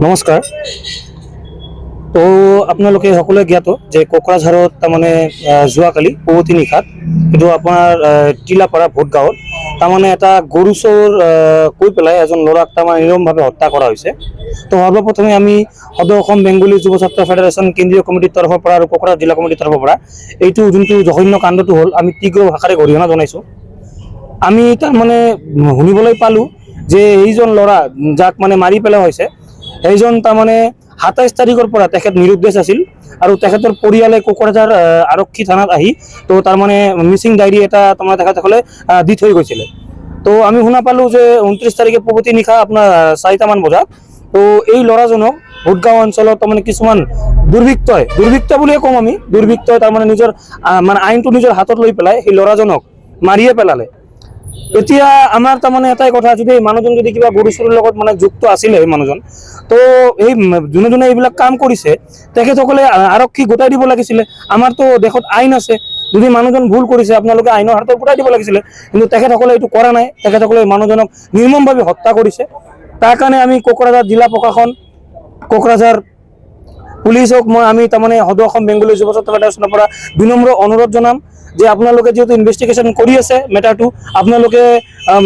নমস্কাৰ। তো আপোনালোকে সকলোৱে জ্ঞাত যে কোকৰাঝাৰত তাৰমানে যোৱাকালি পুৱতি নিশাত এইটো আপোনাৰ টিলাপাৰা ভোটগাঁৱত তাৰমানে এটা গৰু চোৰ কৈ পেলাই এজন ল'ৰাক তাৰমানে নিৰমভাৱে হত্যা কৰা হৈছে। তো সৰ্বপ্ৰথমে আমি সদৌ অসম বেংগলী যুৱ ছাত্ৰ ফেডাৰেশ্যন কেন্দ্ৰীয় কমিটিৰ তৰফৰ পৰা আৰু কোকৰাঝাৰ জিলা কমিটিৰ তৰফৰ পৰা এইটো যোনটো জঘন্য কাণ্ডটো হ'ল আমি তীব্ৰ ভাষাৰে গৰিহণা জনাইছোঁ। আমি তাৰমানে শুনিবলৈ পালোঁ যে এইজন ল'ৰা যাক মানে মাৰি পেলোৱা হৈছে এইজন তাৰমানে ২৭ তাৰিখৰ পৰা তেখেত নিৰুদ্দেশ আছিল আৰু তেখেতৰ পৰিয়ালে কোকৰাঝাৰ আৰক্ষী থানাত আহি তো তাৰমানে মিচিং ডায়েৰী এটা তাৰমানে তেখেতসকলে দি থৈ গৈছিলে। তো আমি শুনা পালোঁ যে ২৯ তাৰিখে পুৱতি নিশা আপোনাৰ ৪টামান বজাত তো এই ল'ৰাজনক ভোটগাঁও অঞ্চলত তাৰমানে কিছুমান দুৰ্বৃত্ত বুলিয়ে কওঁ আমি, দুৰ্বৃত্তই তাৰমানে নিজৰ মানে আইনটো নিজৰ হাতত লৈ পেলাই সেই ল'ৰাজনক মাৰিয়ে পেলালে। এতিয়া আমাৰ তাৰমানে এটাই কথা, যদি এই মানুহজন যদি কিবা গৰু চুৰৰ লগত মানে যুক্ত আছিলে এই মানুহজন, তো এই যোনে যোনে এইবিলাক কাম কৰিছে তেখেতসকলে আৰক্ষী গোটাই দিব লাগিছিলে। আমাৰতো দেশত আইন আছে, যদি মানুহজন ভুল কৰিছে আপোনালোকে আইনৰ হাতত গোটাই দিব লাগিছিলে, কিন্তু তেখেতসকলে এইটো কৰা নাই। তেখেতসকলে মানুহজনক নিৰ্মমভাৱে হত্যা কৰিছে। তাৰ কাৰণে আমি কোকৰাঝাৰ জিলা প্ৰশাসন, কোকৰাঝাৰ পুলিচক আমি তাৰমানে সদৌ অসম বেংগলী যুৱ ছাত্ৰ ফেডাৰেশ্যনৰ পৰা বিনম্ৰ অনুৰোধ জনাম যে আপোনালোকে যিহেতু ইনভেষ্টিগেশ্যন কৰি আছে মেটাৰটো, আপোনালোকে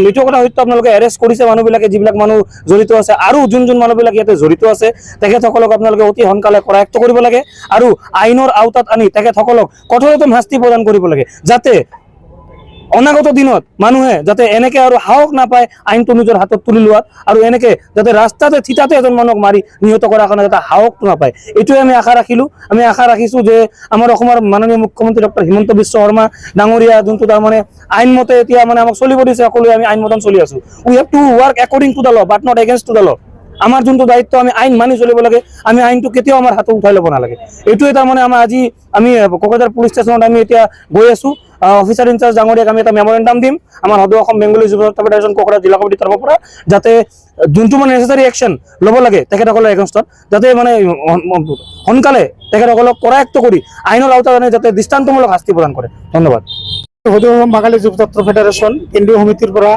এইটো কথা সত্য আপোনালোকে এৰেষ্ট কৰিছে মানুহবিলাকে, যিবিলাক মানুহ জড়িত আছে, আৰু যোন মানুহবিলাক ইয়াতে জড়িত আছে তেখেতসকলক আপোনালোকে অতি সোনকালে কৰায়ত্ব কৰিব লাগে আৰু আইনৰ আওতাত আনি তেখেতসকলক কঠোৰতম শাস্তি প্ৰদান কৰিব লাগে, যাতে অনাগত দিনত মানুহে যাতে এনেকে আৰু সাহস নাপায় আইনটো নিজৰ হাতত তুলি লোৱাত, আৰু এনেকে যাতে ৰাস্তাতে থিতাতে এজন মানুহক মাৰি নিহত কৰাৰ কাৰণে যাতে সাহসটো নাপায়, এইটোৱে আমি আশা ৰাখিলোঁ। আমি আশা ৰাখিছোঁ যে আমাৰ অসমৰ মাননীয় মুখ্যমন্ত্ৰী ডক্টৰ হিমন্ত বিশ্ব শৰ্মা ডাঙৰীয়া যোনটো তাৰমানে আইনমতে এতিয়া মানে আমাক চলিব দিছে, সকলোৱে আমি আইন মতন চলি আছোঁ। We have to work according to the law but not against to the law. আমাৰ যোনটো দায়িত্ব, আমি আইন মানি চলিব লাগে, আমি আইনটো কেতিয়াও আমাৰ হাতত উঠাই ল'ব নালাগে। এইটোৱে তাৰমানে আমাৰ আজি আমি কোকৰাঝাৰ পুলিচ ষ্টেচনত আমি এতিয়া গৈ আছোঁ। অফিচাৰ ইনচাৰ্জ ডাঙৰীয়াক আমি এটা মেমৰেণ্ডাম দিম আমাৰ সদৌ অসম বেংগলী যুৱ ছাত্ৰ ফেডাৰেশ্যন কোকৰাঝাৰ জিলা কমিটিৰ তৰফৰ পৰা, যাতে যোনটো মানে নেচেচাৰী একশ্যন ল'ব লাগে তেখেতসকলৰ এগেইনষ্টত, যাতে মানে সোনকালে তেখেতসকলক কৰায়ত্ব কৰি আইনৰ আওতাত আনি যাতে দৃষ্টান্তমূলক শাস্তি প্ৰদান কৰে। ধন্যবাদ। সদৌ অসম বাঙালী যুৱ ছাত্ৰ ফেডাৰেশ্যন কেন্দ্ৰীয় সমিতিৰ পৰা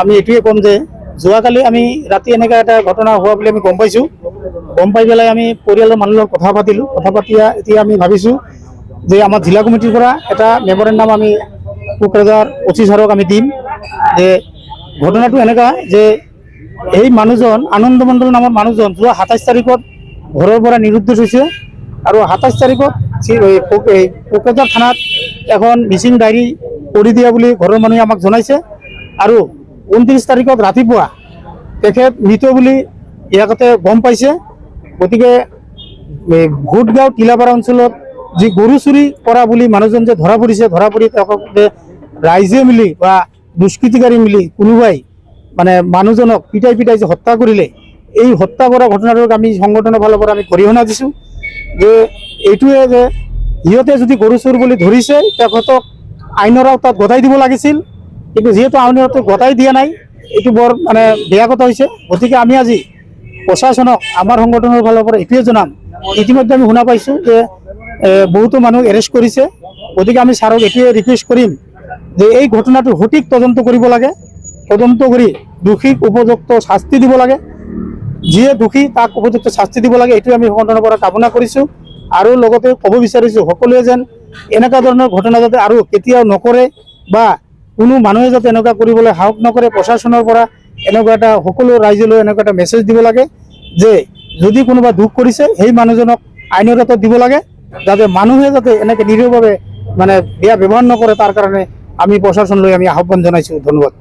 আমি এইটোৱে ক'ম যে যোৱাকালি আমি ৰাতি এনেকুৱা এটা ঘটনা হোৱা বুলি আমি গম পাইছোঁ। গম পাই পেলাই আমি পৰিয়ালৰ মানুহৰ লগত কথা পাতিলোঁ। কথা পাতি এতিয়া আমি ভাবিছোঁ যে আমাৰ জিলা কমিটিৰ পৰা এটা মেমৰেণ্ডাম আমি কোকৰাঝাৰ অফিচাৰক আমি দিম যে ঘটনাটো এনেকুৱা যে এই মানুহজন আনন্দ মণ্ডল নামৰ মানুহজন যোৱা ২৭ তাৰিখত ঘৰৰ পৰা নিৰুদ্দেশ হৈছে, আৰু ২৭ তাৰিখত কোকৰাঝাৰ থানাত এখন মিচিং ডায়েৰী কৰি দিয়া বুলি ঘৰৰ মানুহে আমাক জনাইছে, আৰু ২৯ তাৰিখত ৰাতিপুৱা তেখেত মৃত বুলি ইয়াতে গম পাইছে। গতিকে ভোটগাঁও টিলাপাৰা অঞ্চলত যি গৰু চুৰি কৰা বুলি মানুহজন যে ধৰা পৰিছে, ধৰা পৰি তেওঁক যে ৰাইজে মিলি বা দুষ্কৃতিকাৰী মিলি কোনোবাই মানে মানুহজনক পিটাই যে হত্যা কৰিলে, এই হত্যা কৰা ঘটনাটোক আমি সংগঠনৰ ফালৰ পৰা আমি গৰিহণা দিছোঁ যে এইটোৱে যে সিহঁতে যদি গৰু চোৰ বুলি ধৰিছে তেখেতক আইনৰ আওতাত গতাই দিব লাগিছিল, কিন্তু যিহেতু আইনৰ আওতাত গতাই দিয়া নাই, এইটো বৰ মানে বেয়া কথা হৈছে। গতিকে আমি আজি প্ৰশাসনক আমাৰ সংগঠনৰ ফালৰ পৰা এইটোৱে জনাম, ইতিমধ্যে আমি শুনা পাইছোঁ যে বহুতো মানুহ এৰেষ্ট কৰিছে। গতিকে আমি ছাৰক এইটোৱে ৰিকুৱেষ্ট কৰিম যে এই ঘটনাটো সঠিক তদন্ত কৰিব লাগে, তদন্ত কৰি দোষীক উপযুক্ত শাস্তি দিব লাগে, যিয়ে দোষী তাক উপযুক্ত শাস্তি দিব লাগে, এইটোৱে আমি সংগঠনৰ পৰা কামনা কৰিছোঁ। আৰু লগতে ক'ব বিচাৰিছোঁ সকলোৱে যেন এনেকুৱা ধৰণৰ ঘটনা যাতে আৰু কেতিয়াও নকৰে, বা কোনো মানুহে যাতে এনেকুৱা কৰিবলৈ সাহস নকৰে। প্ৰশাসনৰ পৰা এনেকুৱা এটা সকলো ৰাইজলৈ এনেকুৱা এটা মেছেজ দিব লাগে যে যদি কোনোবা দুখ কৰিছে সেই মানুহজনক আইনৰ হাতত দিব লাগে, যাতে মানুহে যাতে এনেকৈ নিৰীহভাৱে মানে বেয়া ব্যৱহাৰ নকৰে, তাৰ কাৰণে আমি প্ৰশাসনলৈ আমি আহ্বান জনাইছোঁ। ধন্যবাদ।